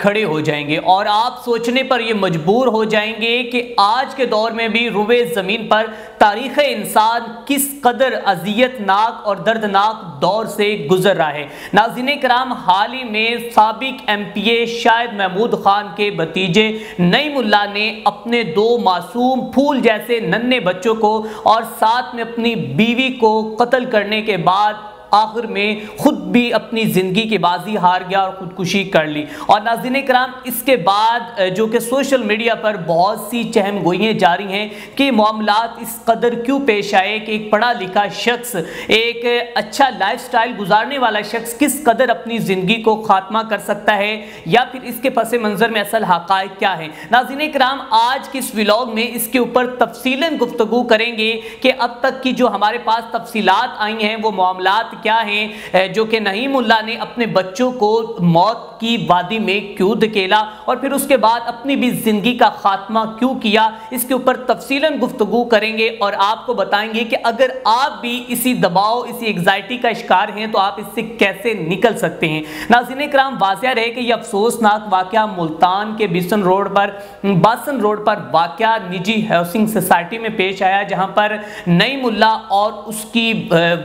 کھڑے ہو جائیں گے اور آپ سوچنے پر یہ مجبور ہو جائیں گے کہ آج کے دور میں بھی روئے زمین پر تاریخ انسان کس قدر اذیت ناک اور دردناک دور سے گزر رہا ہے۔ ناظرین کرام، حال ہی میں سابق ایم پی اے شاہد محمود خان کے بھتیجے نعیم اللہ نے اپنے دو معصوم پھول جیسے ننھے بچوں کو اور ساتھ میں اپنی بیوی کو قتل کرنے کے بعد آخر میں خود بھی اپنی زندگی کی بازی ہار گیا اور خودکشی کر لی۔ اور ناظرین کرام، اس کے بعد جو کہ سوشل میڈیا پر بہت سی چہم گوئیاں جاری ہیں کہ معاملات اس قدر کیوں پیش آئے کہ ایک پڑھا لکھا شخص، ایک اچھا لائف سٹائل گزارنے والا شخص کس قدر اپنی زندگی کو خاتمہ کر سکتا ہے، یا پھر اس کے پس منظر میں اصل حقائق کیا ہیں۔ ناظرین کرام، آج کی اس ولاگ میں اس کے اوپر تفصیلاً گفتگو کریں گے کہ اب تک کی جو ہمارے پاس تفصیلات آئی ہیں وہ معاملات کیا ہیں جو کہ نعیم اللہ نے اپنے بچوں کو موت کی وادی میں کیوں دھکیلا اور پھر اس کے بعد اپنی بھی زندگی کا خاتمہ کیوں کیا۔ اس کے اوپر تفصیلاً گفتگو کریں گے اور آپ کو بتائیں گے کہ اگر آپ بھی اسی دباؤ، اسی انگزائٹی کا شکار ہیں تو آپ اس سے کیسے نکل سکتے ہیں۔ ناظرین کرام، واضح رہے کہ یہ افسوسناک واقعہ ملتان کے باسن روڈ پر واقعہ نجی ہاؤسنگ سوسائٹی میں پیش آیا، جہاں پر نعیم اللہ اور اس کی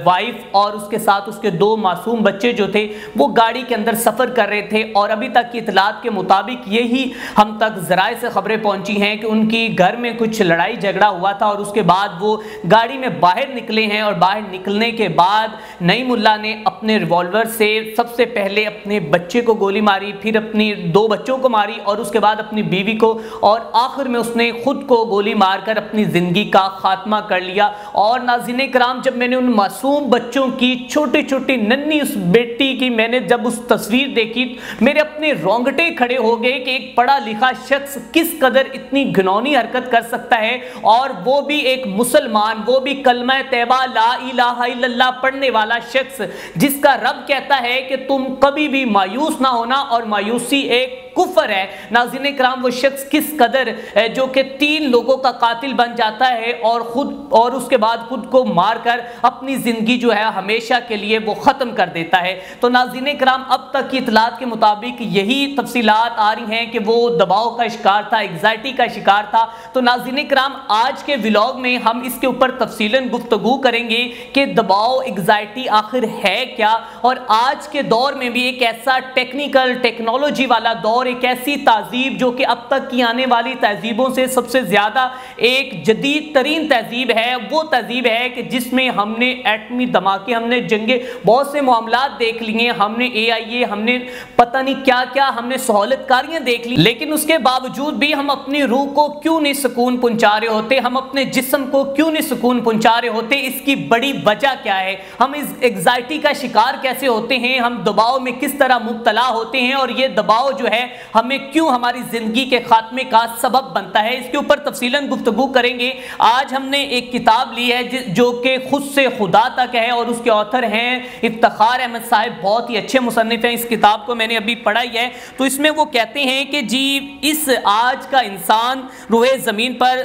وائف اور اس کے ساتھ اس کے دو معصوم بچے جو تھے وہ گاڑی کے اندر سفر کر رہے تھے، اور ابھی تک کی اطلاعات کے مطابق یہی ہم تک ذرائع سے خبریں پہنچی ہیں کہ ان کی گھر میں کچھ لڑائی جھگڑا ہوا تھا اور اس کے بعد وہ گاڑی میں باہر نکلے ہیں، اور باہر نکلنے کے بعد نعیم اللہ نے اپنے ریوالور سے سب سے پہلے اپنے بچے کو گولی ماری، پھر اپنی دو بچوں کو ماری اور اس کے بعد اپنی بیوی کو، اور آخر میں اس نے خود کو گولی مار کر اپنی زندگی کا خاتمہ کر لیا۔ اور ناظرین کرام، جب میں نے ان معصوم بچوں کی چھوٹی چھوٹی ننھی اس بیٹی کی میں نے جب اس تصویر دیکھی، میرے اپنے رونگٹے کھڑے ہو گئے کہ ایک پڑھا لکھا شخص کس قدر اتنی گھنونی حرکت کر سکتا ہے، اور وہ بھی ایک مسلمان، وہ بھی کلمہ طیبہ لا الہ الا اللہ پڑھنے والا شخص، جس کا رب کہتا ہے کہ تم کبھی بھی مایوس نہ ہونا اور مایوسی ایک کفر ہے۔ ناظرین کرام، وہ شخص کس قدر جو کہ 3 لوگوں کا قاتل بن جاتا ہے اور اس کے بعد خود کو مار کر اپنی زندگی جو ہے ہمیشہ کے لیے وہ ختم کر دیتا ہے۔ تو ناظرین کرام، اب تک کی اطلاعات کے مطابق یہی تفصیلات آ رہی ہیں کہ وہ دباؤ کا شکار تھا، انگزائٹی کا شکار تھا۔ تو ناظرین کرام، آج کے ولاگ میں ہم اس کے اوپر تفصیلاً گفتگو کریں گے کہ دباؤ، انگزائٹی آخر ہے کیا، اور آج کے دور میں بھی ایک ایسا ٹیکنالوجی والا دور، ایک ایسی تہذیب جو کہ اب تک کی آنے والی تہذیبوں سے سب سے زیادہ ایک جدید ترین تہذیب ہے، وہ تہذیب ہے کہ جس میں ہم نے ایٹمی دھماکے، ہم نے جنگیں، بہت سے معاملات دیکھ لیے، ہم نے AIA، ہم نے پتہ نہیں کیا کیا، ہم نے سہولت کاریاں دیکھ لی، لیکن اس کے باوجود بھی ہم اپنی روح کو کیوں نہیں سکون پہنچا رہے ہوتے، ہم اپنے جسم کو کیوں نہیں سکون پہنچا رہے ہوتے؟ اس کی بڑی وجہ کیا ہے؟ ہم اس انگزائٹی کا شکار کیسے ہوتے ہیں؟ ہم دباؤ میں کس طرح مبتلا ہوتے ہیں، اور یہ دباؤ جو ہے ہمیں کیوں ہماری زندگی کے خاتمے کا سبب بنتا ہے؟ اس کے اوپر تفصیلاً گفتگو کریں گے۔ آج ہم نے ایک کتاب لی ہے جو کہ خود سے خدا تک ہے، اور اس کے آتھر ہیں افتخار احمد صاحب، بہت ہی اچھے مصنف ہیں۔ اس کتاب کو میں نے ابھی پڑھا ہی ہے، تو اس میں وہ کہتے ہیں کہ جی اس آج کا انسان روئے زمین پر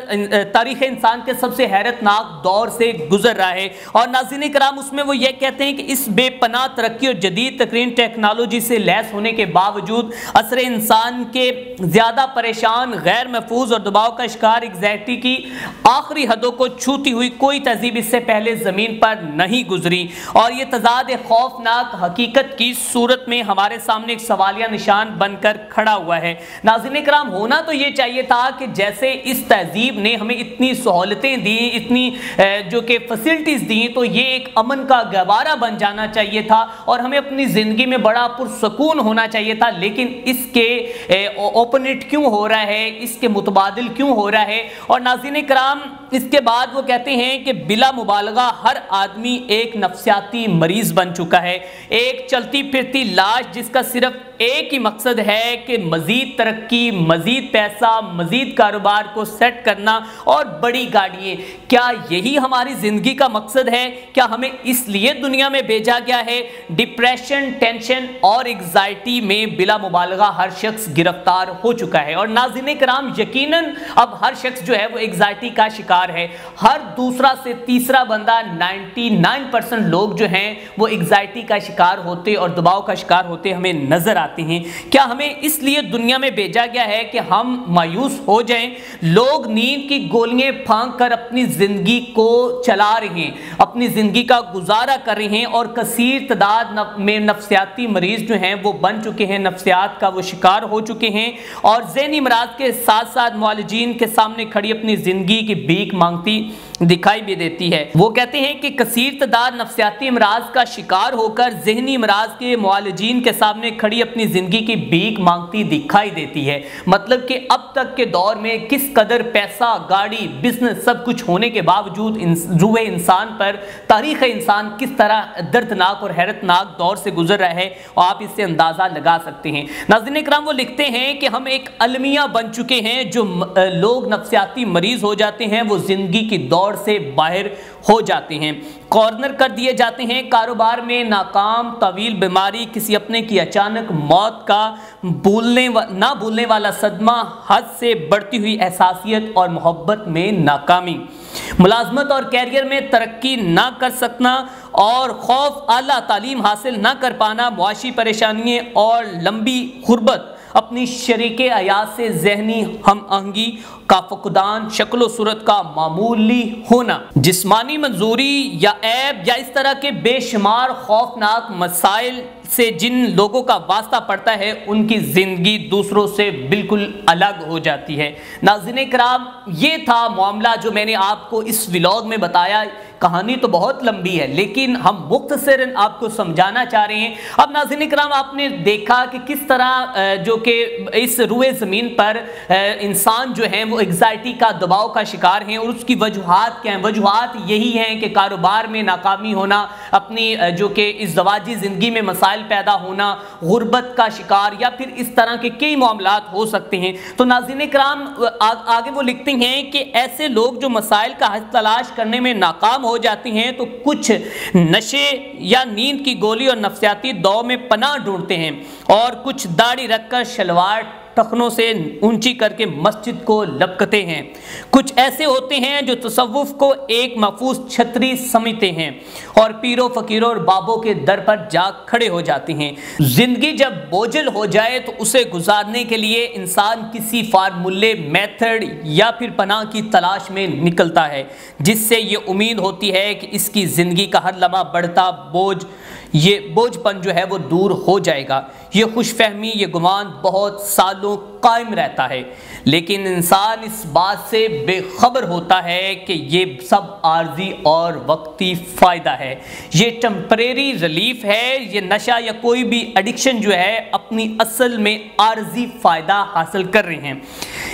تاریخ انسان کے سب سے حیرت ناک دور سے گزر رہا ہے، اور ناظرین کرام اس میں وہ یہ کہتے ہیں کہ اس بے پناہ ترقی اور جدید ترین ٹیکنالوجی سے لیس ہونے کے باوجود عصر انسان کے زیادہ پریشان، غیر محفوظ اور دباؤ کا شکار انگزائٹی کی آخری حدوں کو چھوتی ہوئی کوئی تہذیب اس سے پہلے زمین پر نہیں گزری، اور یہ تضاد خوفناک حقیقت کی صورت میں ہمارے سامنے ایک سوالیہ نشان بن کر کھڑا ہوا ہے۔ ناظرین کرام، ہونا تو یہ چاہیے تھا کہ جیسے اس تہذیب نے ہمیں اتنی سہولتیں دیں، اتنی جو کہ فیسلٹیز دیں، تو یہ ایک امن کا گہوارہ بن جانا چاہیے تھا اور ہمیں اپنی زندگی میں بڑا پرسکون ہونا چاہیے تھا، لیکن اس کے اوپنٹ کیوں ہو رہا ہے، اس کے متبادل کیوں ہو رہا ہے؟ اور ناظرین کرام، اس کے بعد وہ کہتے ہیں کہ بلا مبالغہ ہر آدمی ایک نفسیاتی مریض بن چکا ہے، ایک چلتی پھرتی لاش جس کا صرف ایک ہی مقصد ہے کہ مزید ترقی، مزید پیسہ، مزید کاروبار کو سیٹ کرنا اور بڑی گاڑیاں۔ کیا یہی ہماری زندگی کا مقصد ہے؟ کیا ہمیں اس لیے دنیا میں بھیجا گیا ہے؟ ڈپریشن، ٹینشن اور انگزائٹی میں بلا مبالغہ ہر شخص گرفتار ہو چکا ہے۔ اور ناظرین کرام یقیناً اب ہر شخص جو ہے وہ انگزائٹی کا شکار ہے، ہر دوسرا سے تیسرا بندہ 99% لوگ جو ہیں وہ انگزائٹی کا شکار ہوتے اور دباؤ کا شکار ہوتے ہمیں نظر آتے ہیں۔ کیا ہمیں اس لیے دنیا میں بھیجا گیا ہے کہ ہم مایوس ہو جائیں؟ لوگ نیند کی گولیاں پھانک کر اپنی زندگی کو چلا رہے ہیں، اپنی زندگی کا گزارا کر رہے ہیں، اور کثیر تعداد میں نفسیاتی مریض جو ہیں وہ بن چکے ہیں، نفسیات کا وہ شکار ہو چکے ہیں، اور ذہنی امراض کے ساتھ ساتھ معالجین کے سامنے کھڑی اپنی زندگی کی بھیک مانگتی دکھائی بھی دیتی ہے۔ وہ کہتے ہیں کہ کثیر تعداد نفسیاتی امراض کا شکار ہو کر ذہنی امراض کے معالجین کے سامنے کھڑی اپنی زندگی کی بھیک مانگتی دکھائی دیتی ہے۔ مطلب کہ اب تک کے دور میں کس قدر پیسہ، گاڑی، بزنس سب کچھ ہونے کے باوجود روح انسان پر، تاریخ انسان کس طرح دردناک اور حیرت ناک دور سے گزر رہا ہے، اور آپ اس سے اندازہ لگا سکتے ہیں۔ ناظرین کرام وہ لکھتے ہیں کہ ہم ایک المیہ بن چکے ہیں، جو لوگ نفسیاتی مریض ہو جاتے ہیں وہ زندگی کی دوڑ سے باہر ہو جاتے ہیں، کارنر کر دیے جاتے ہیں، کاروبار میں ناکام، طویل بیماری، کسی اپنے کی اچانک موت کا نہ بھولنے والا صدمہ، حد سے بڑھتی ہوئی احساسیت اور محبت میں ناکامی، ملازمت اور کیریئر میں ترقی نہ کر سکنا اور خوف، اعلیٰ تعلیم حاصل نہ کر پانا، معاشی پریشانیاں اور لمبی غربت، اپنی شریک حیات سے ذہنی ہم آہنگی کا فقدان، شکل و صورت کا معمولی ہونا، جسمانی منظوری یا عیب یا اس طرح کے بے شمار خوفناک مسائل سے جن لوگوں کا واسطہ پڑتا ہے ان کی زندگی دوسروں سے بالکل الگ ہو جاتی ہے۔ ناظرین کرام یہ تھا معاملہ جو میں نے آپ کو اس ولاگ میں بتایا۔ کہانی تو بہت لمبی ہے لیکن ہم مختصراً آپ کو سمجھانا چاہ رہے ہیں۔ اب ناظرین کرام آپ نے دیکھا کہ کس طرح جو کہ اس روئے زمین پر انسان جو ہیں وہ انگزائٹی کا دباؤ کا شکار ہیں، اور اس کی وجوہات کیا ہیں؟ وجوہات یہی ہیں کہ کاروبار میں ناکامی ہونا، اپنی جو کہ ازدواجی زندگی میں مسائل پیدا ہونا، غربت کا شکار، یا پھر اس طرح کے کئی معاملات ہو سکتے ہیں۔ تو ناظرین کرام آگے وہ لکھتے ہیں کہ ایسے لوگ جو مسائل کا حل تلاش کرنے میں ناکام ہو جاتی ہیں تو کچھ نشے یا نیند کی گولی اور نفسیاتی دو میں پناہ ڈھونڈتے ہیں، اور کچھ داڑھی رکھ کر شلوار ٹخنوں سے اونچی کر کے مسجد کو لپکتے ہیں، کچھ ایسے ہوتے ہیں جو تصوف کو ایک محفوظ چھتری سمجھتے ہیں اور پیروں فقیروں اور بابوں کے در پر جا کھڑے ہو جاتے ہیں۔ زندگی جب بوجھل ہو جائے تو اسے گزارنے کے لیے انسان کسی فارمولے، میتھڈ یا پھر پناہ کی تلاش میں نکلتا ہے، جس سے یہ امید ہوتی ہے کہ اس کی زندگی کا ہر لمحہ بڑھتا بوجھ پن جو ہے وہ دور ہو جائے گا۔ یہ خوش فہمی، یہ گمان بہت سالوں قائم رہتا ہے، لیکن انسان اس بات سے بے خبر ہوتا ہے کہ یہ سب عارضی اور وقتی فائدہ ہے، یہ ٹیمپریری ریلیف ہے۔ یہ نشہ یا کوئی بھی ایڈکشن جو ہے اپنی اصل میں عارضی فائدہ حاصل کر رہے ہیں۔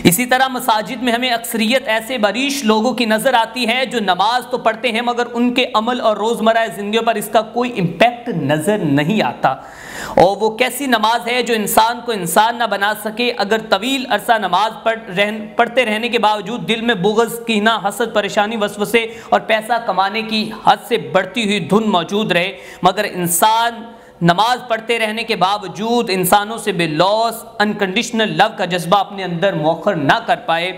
اسی طرح مساجد میں ہمیں اکثریت ایسے باریش لوگوں کی نظر آتی ہے جو نماز تو پڑھتے ہیں مگر ان کے عمل اور روزمرہ زندگیوں پر اس کا کوئی امپیکٹ نظر نہیں آتا۔ اور وہ کیسی نماز ہے جو انسان کو انسان نہ بنا سکے؟ اگر طویل عرصہ نماز پڑھتے رہنے کے باوجود دل میں بغض، کینہ، حسد، پریشانی، وسوسے اور پیسہ کمانے کی حد سے بڑھتی ہوئی دھن موجود رہے، مگر انسان نماز پڑھتے رہنے کے باوجود انسانوں سے بے لوث انکنڈیشنل لو کا جذبہ اپنے اندر مؤخر نہ کر پائے،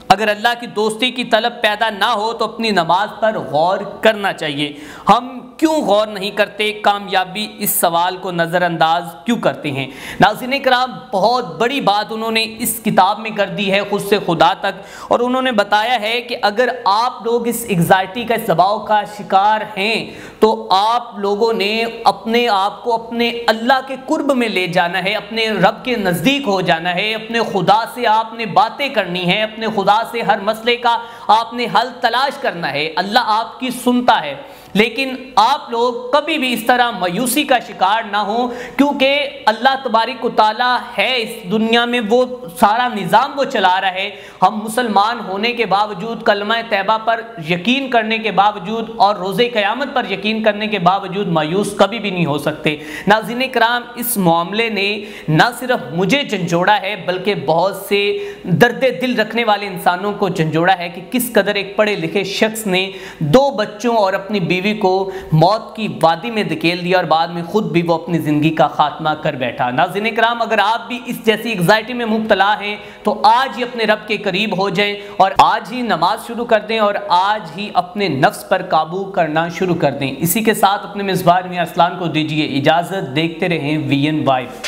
اگر اللہ کی دوستی کی طلب پیدا نہ ہو تو اپنی نماز پر غور کرنا چاہیے۔ ہم کیوں غور نہیں کرتے؟ کامیابی اس سوال کو نظر انداز کیوں کرتے ہیں؟ ناظرین کرام بہت بڑی بات انہوں نے اس کتاب میں کر دی ہے خود سے خدا تک، اور انہوں نے بتایا ہے کہ اگر آپ لوگ اس انگزائٹی کا، اس دباؤ کا شکار ہیں تو آپ لوگوں نے اپنے آپ کو اپنے اللہ کے قرب میں لے جانا ہے، اپنے رب کے نزدیک ہو جانا ہے، اپنے خدا سے آپ نے باتیں کرنی ہے، اپنے خدا سے ہر مسئلے کا آپ نے حل تلاش کرنا ہے۔ اللہ آپ کی سنتا ہے، لیکن آپ لوگ کبھی بھی اس طرح مایوسی کا شکار نہ ہوں، کیونکہ اللہ تبارک و تعالیٰ ہے اس دنیا میں، وہ سارا نظام وہ چلا رہا ہے۔ ہم مسلمان ہونے کے باوجود، کلمہ طیبہ پر یقین کرنے کے باوجود اور روز قیامت پر یقین کرنے کے باوجود مایوس کبھی بھی نہیں ہو سکتے۔ ناظرین کرام اس معاملے نے نہ صرف مجھے جھنجھوڑا ہے بلکہ بہت سے درد دل رکھنے والے انسانوں کو جھنجھوڑا ہے کہ کس قدر ایک پڑھے لکھے شخص نے 2 بچوں اور اپنی بیوی بیوی کو موت کی وادی میں دھکیل دیا اور بعد میں خود بھی وہ اپنی زندگی کا خاتمہ کر بیٹھا۔ ناظرین کرام، اگر آپ بھی اس جیسی انگزائٹی میں مبتلا ہیں تو آج ہی اپنے رب کے قریب ہو جائیں اور آج ہی نماز شروع کر دیں اور آج ہی اپنے نفس پر قابو کرنا شروع کر دیں۔ اسی کے ساتھ اپنے میزبان میاں ارسلان کو دیجیے اجازت، دیکھتے رہیں VN وائب۔